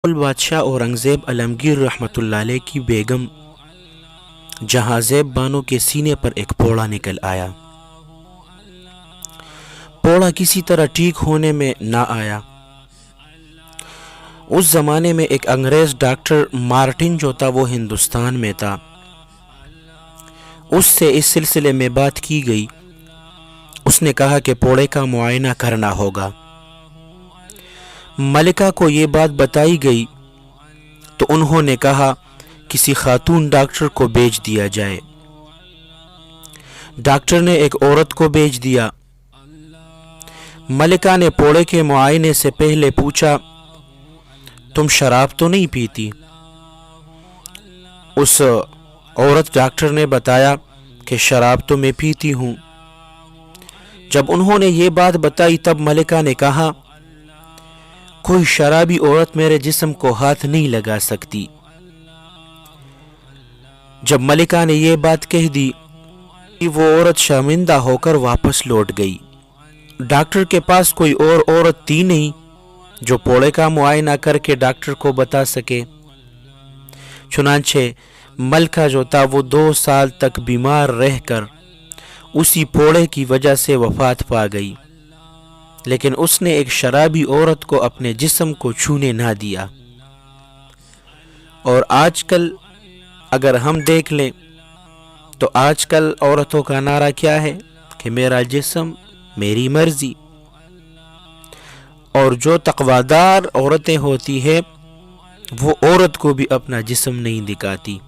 بادشاہ اورنگزیب عالمگیر رحمۃ اللہ علیہ کی بیگم جہاں زیب بانو کے سینے پر ایک پھوڑا نکل آیا۔ پھوڑا کسی طرح ٹھیک ہونے میں نہ آیا۔ اس زمانے میں ایک انگریز ڈاکٹر مارٹن جو تھا وہ ہندوستان میں تھا، اس سے اس سلسلے میں بات کی گئی۔ اس نے کہا کہ پھوڑے کا معائنہ کرنا ہوگا۔ ملکہ کو یہ بات بتائی گئی تو انہوں نے کہا کسی خاتون ڈاکٹر کو بھیج دیا جائے۔ ڈاکٹر نے ایک عورت کو بھیج دیا۔ ملکہ نے پھوڑے کے معائنے سے پہلے پوچھا تم شراب تو نہیں پیتی؟ اس عورت ڈاکٹر نے بتایا کہ شراب تو میں پیتی ہوں۔ جب انہوں نے یہ بات بتائی تب ملکہ نے کہا کوئی شرابی عورت میرے جسم کو ہاتھ نہیں لگا سکتی۔ جب ملکہ نے یہ بات کہہ دی وہ عورت شرمندہ ہو کر واپس لوٹ گئی۔ ڈاکٹر کے پاس کوئی اور عورت تھی نہیں جو پھوڑے کا معائنہ کر کے ڈاکٹر کو بتا سکے۔ چنانچہ ملکہ جو تھا وہ 2 سال تک بیمار رہ کر اسی پھوڑے کی وجہ سے وفات پا گئی، لیکن اس نے ایک شرابی عورت کو اپنے جسم کو چھونے نہ دیا۔ اور آج کل اگر ہم دیکھ لیں تو آج کل عورتوں کا نعرہ کیا ہے کہ میرا جسم میری مرضی، اور جو تقویدار عورتیں ہوتی ہیں وہ عورت کو بھی اپنا جسم نہیں دکھاتی۔